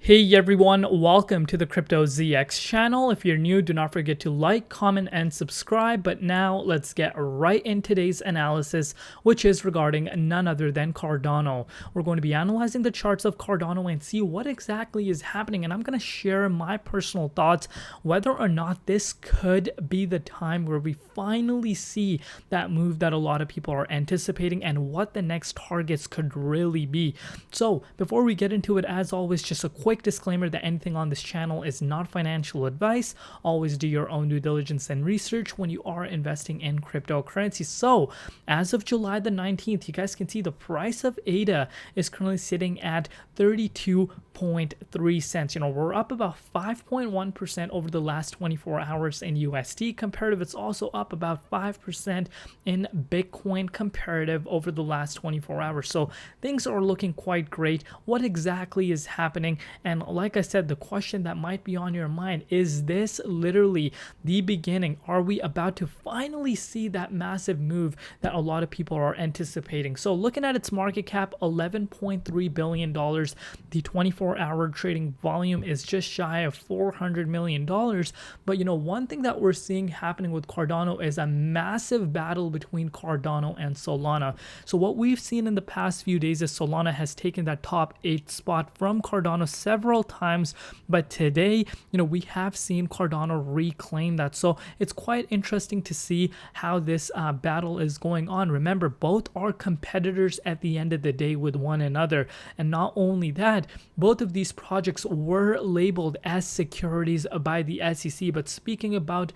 Hey everyone, welcome to the Crypto ZX channel. If you're new, do not forget to like, comment, and subscribe. But now let's get right in today's analysis, which is regarding none other than Cardano. We're going to be analyzing the charts of Cardano and see what exactly is happening. And I'm going to share my personal thoughts, whether or not this could be the time where we finally see that move that a lot of people are anticipating and what the next targets could really be. So before we get into it, as always, just a quick disclaimer that anything on this channel is not financial advice. Always do your own due diligence and research when you are investing in cryptocurrencies. So as of July the 19th, you guys can see the price of ADA is currently sitting at 32.3 cents. We're up about 5.1% over the last 24 hours in USD comparative. It's also up about 5% in Bitcoin comparative over the last 24 hours. So things are looking quite great. What exactly is happening? And like I said, the question that might be on your mind, is this literally the beginning? Are we about to finally see that massive move that a lot of people are anticipating? So looking at its market cap, $11.3 billion. The 24-hour trading volume is just shy of $400 million. But one thing that we're seeing happening with Cardano is a massive battle between Cardano and Solana. So what we've seen in the past few days is Solana has taken that top 8 spot from Cardano several times, but today we have seen Cardano reclaim that. So it's quite interesting to see how this battle is going on. Remember, both are competitors at the end of the day with one another, and not only that, both of these projects were labeled as securities by the SEC. But speaking about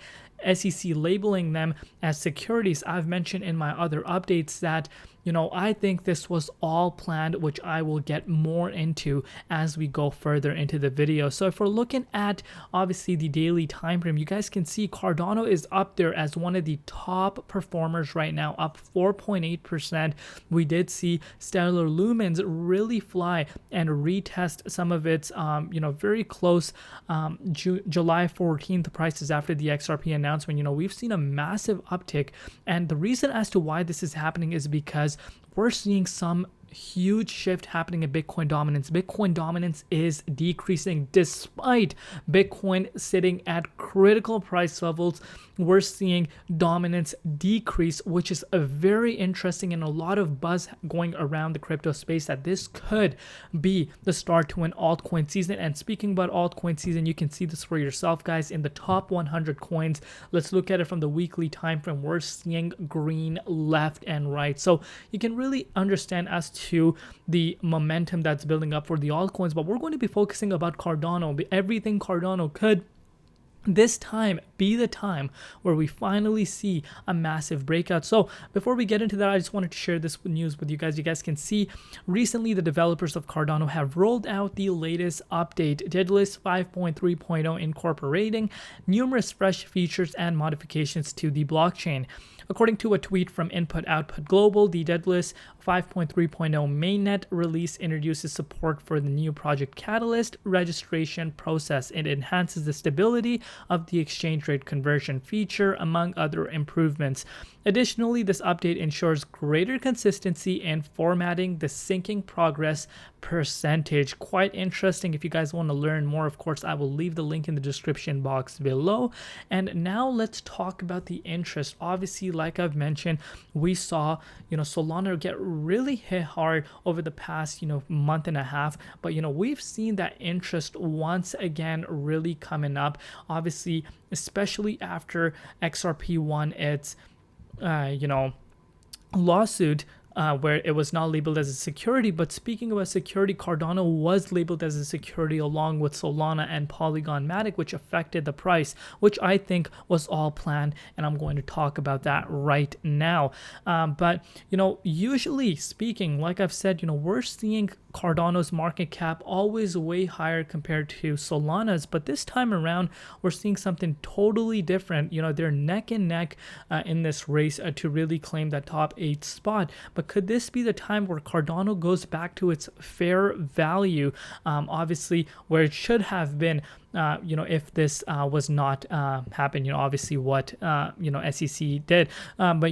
SEC labeling them as securities, I've mentioned in my other updates that I think this was all planned, which I will get more into as we go further into the video. So if we're looking at obviously the daily time frame, you guys can see Cardano is up there as one of the top performers right now, up 4.8%. We did see Stellar Lumens really fly and retest some of its very close July 14th prices after the XRP announcement. We've seen a massive uptick, and the reason as to why this is happening is because we're seeing some huge shift happening in Bitcoin dominance. Bitcoin dominance is decreasing despite Bitcoin sitting at critical price levels. We're seeing dominance decrease, which is a very interesting and a lot of buzz going around the crypto space that this could be the start to an altcoin season. And speaking about altcoin season, you can see this for yourself, guys, in the top 100 coins. Let's look at it from the weekly time frame. We're seeing green left and right. So you can really understand as to the momentum that's building up for the altcoins, but we're going to be focusing about Cardano. Everything Cardano could this time be the time where we finally see a massive breakout. So before we get into that, I just wanted to share this news with you guys. You guys can see recently the developers of Cardano have rolled out the latest update, Daedalus 5.3.0, incorporating numerous fresh features and modifications to the blockchain. According to a tweet from Input Output Global, the Daedalus 5.3.0 mainnet release introduces support for the new Project Catalyst registration process. It enhances the stability of the exchange rate conversion feature, among other improvements. Additionally, this update ensures greater consistency in formatting the syncing progress percentage. Quite interesting. If you guys want to learn more, of course, I will leave the link in the description box below. And now let's talk about the interest. Obviously, like I've mentioned, we saw Solana get really hit hard over the past month and a half, but we've seen that interest once again really coming up, obviously, especially after XRP won its lawsuit where it was not labeled as a security. But speaking about security, Cardano was labeled as a security along with Solana and Polygon Matic, which affected the price, which I think was all planned, and I'm going to talk about that right now. But usually speaking, like I've said, we're seeing Cardano's market cap always way higher compared to Solana's, but this time around we're seeing something totally different. They're neck and neck in this race to really claim that top 8 spot. But could this be the time where Cardano goes back to its fair value, obviously where it should have been if this was not happen, obviously what SEC did, but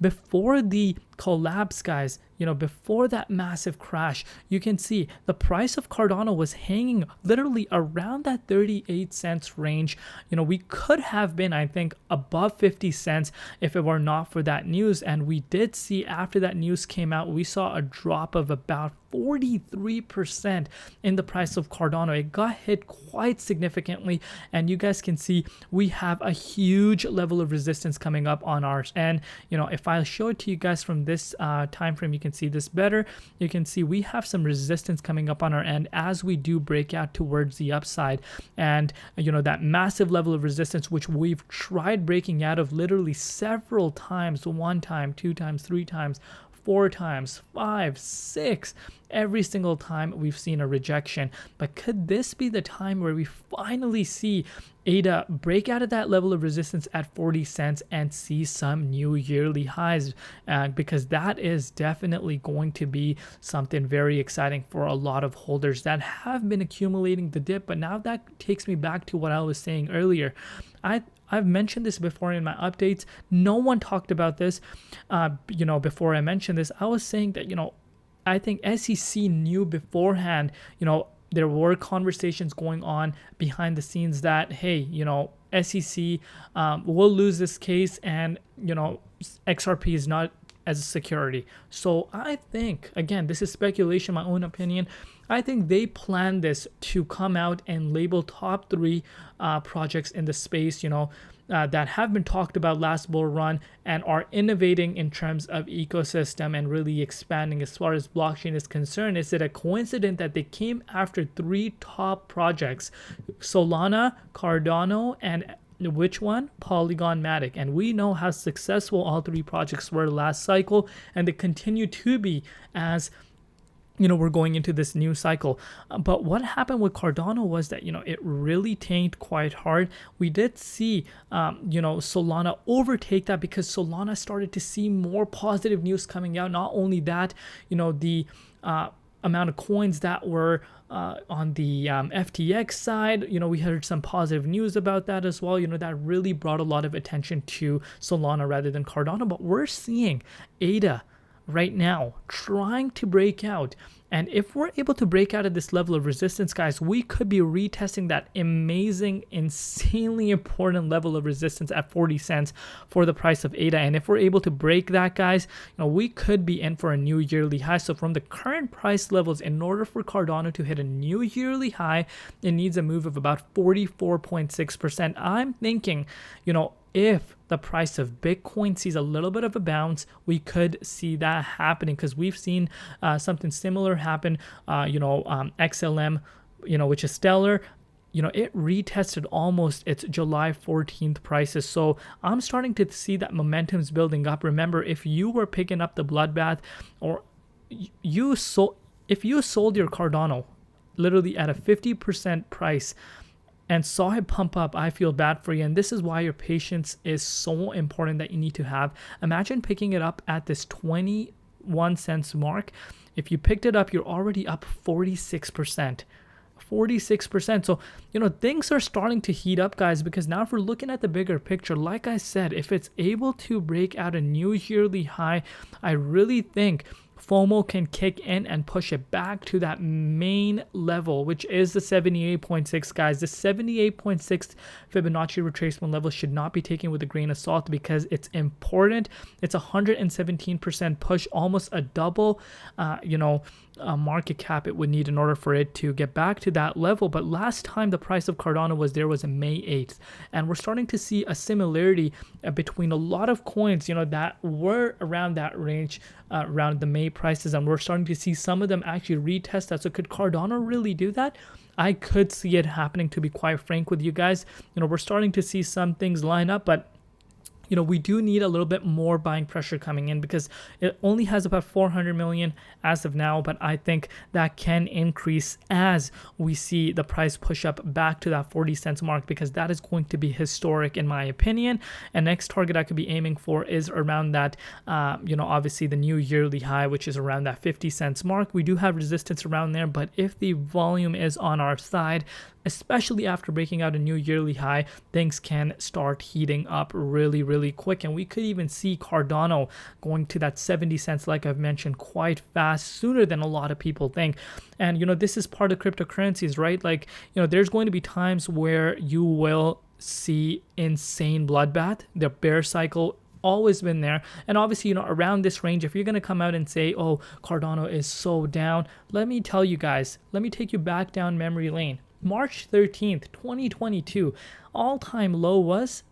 before the collapse, guys, before that massive crash, you can see the price of Cardano was hanging literally around that 38 cents range. We could have been, I think, above 50 cents if it were not for that news. And we did see after that news came out, we saw a drop of about 43% in the price of Cardano. It got hit quite significantly, and you guys can see we have a huge level of resistance coming up on ours. And if I show it to you guys from this time frame, you can see this better. You can see we have some resistance coming up on our end as we do break out towards the upside. And that massive level of resistance, which we've tried breaking out of literally several times, 1 time, 2 times, 3 times, 4 times, 5, 6, every single time we've seen a rejection. But could this be the time where we finally see ADA break out of that level of resistance at 40 cents and see some new yearly highs? Because that is definitely going to be something very exciting for a lot of holders that have been accumulating the dip. But now that takes me back to what I was saying earlier. I've mentioned this before in my updates. No one talked about this, before I mentioned this. I was saying that, I think SEC knew beforehand, there were conversations going on behind the scenes that, hey, SEC will lose this case and, XRP is not as a security. So I think, again, this is speculation, my own opinion. I think they planned this to come out and label top 3 projects in the space, that have been talked about last bull run and are innovating in terms of ecosystem and really expanding as far as blockchain is concerned. Is it a coincidence that they came after 3 top projects, Solana, Cardano, and which one? Polygon Matic. And we know how successful all 3 projects were last cycle, and they continue to be as we're going into this new cycle. But what happened with Cardano was that, it really tanked quite hard. We did see, Solana overtake that because Solana started to see more positive news coming out. Not only that, the amount of coins that were on the FTX side, we heard some positive news about that as well. That really brought a lot of attention to Solana rather than Cardano. But we're seeing ADA right now trying to break out, and if we're able to break out of this level of resistance, guys, we could be retesting that amazing, insanely important level of resistance at 40 cents for the price of ADA. And if we're able to break that, guys, we could be in for a new yearly high. So from the current price levels, in order for Cardano to hit a new yearly high, it needs a move of about 44.6%. I'm thinking, if the price of Bitcoin sees a little bit of a bounce, we could see that happening, because we've seen something similar happen. XLM, which is Stellar, it retested almost its July 14th prices. So I'm starting to see that momentum's building up. Remember, if you were picking up the bloodbath, or if you sold your Cardano literally at a 50% price and saw it pump up, I feel bad for you. And this is why your patience is so important that you need to have. Imagine picking it up at this 21 cents mark. If you picked it up, you're already up 46%. 46%. So, things are starting to heat up, guys, because now if we're looking at the bigger picture, like I said, if it's able to break out a new yearly high, I really think FOMO can kick in and push it back to that main level, which is the 78.6, guys. The 78.6 Fibonacci retracement level should not be taken with a grain of salt because it's important. It's 117% push, almost a double, market cap it would need in order for it to get back to that level. But last time the price of Cardano was May 8th, and we're starting to see a similarity between a lot of coins, that were around that range, around the May prices, and we're starting to see some of them actually retest that. So could Cardano really do that? I could see it happening, to be quite frank with you guys. We're starting to see some things line up, but we do need a little bit more buying pressure coming in because it only has about 400 million as of now, but I think that can increase as we see the price push up back to that 40 cents mark, because that is going to be historic in my opinion. And next target I could be aiming for is around that, obviously the new yearly high, which is around that 50 cents mark. We do have resistance around there, but if the volume is on our side, especially after breaking out a new yearly high, things can start heating up really, really quick. And we could even see Cardano going to that 70 cents, like I've mentioned, quite fast, sooner than a lot of people think. And, this is part of cryptocurrencies, right? Like, there's going to be times where you will see insane bloodbath. The bear cycle always been there, and obviously around this range, if you're going to come out and say, oh, Cardano is so down, let me tell you guys, let me take you back down memory lane. March 13th 2022, all-time low was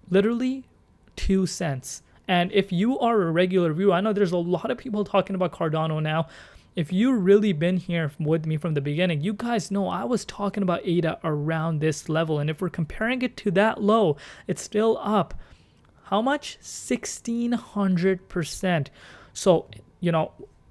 literally 2 cents. And if you are a regular viewer, I know there's a lot of people talking about Cardano now. If you've really been here with me from the beginning, you guys know I was talking about ADA around this level, and if we're comparing it to that low, it's still up how much? 1,600%. So,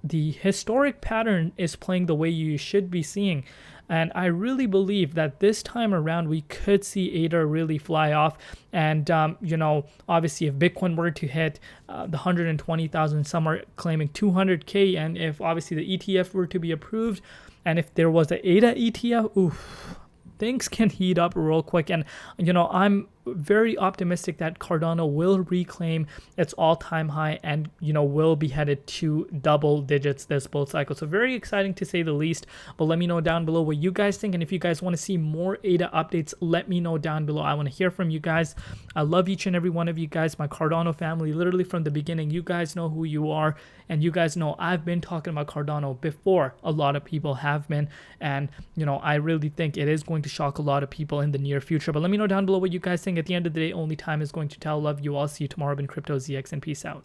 the historic pattern is playing the way you should be seeing. And I really believe that this time around, we could see ADA really fly off. And, obviously, if Bitcoin were to hit the 120,000, some are claiming 200K. And if obviously the ETF were to be approved, and if there was an ADA ETF, oof, things can heat up real quick. And, I'm very optimistic that Cardano will reclaim its all-time high and, will be headed to double digits this bull cycle. So very exciting to say the least. But let me know down below what you guys think. And if you guys want to see more ADA updates, let me know down below. I want to hear from you guys. I love each and every one of you guys, my Cardano family, literally from the beginning. You guys know who you are. And you guys know I've been talking about Cardano before a lot of people have been. And, I really think it is going to shock a lot of people in the near future. But let me know down below what you guys think. At the end of the day, only time is going to tell. Love you all. See you tomorrow in Crypto ZX, and peace out.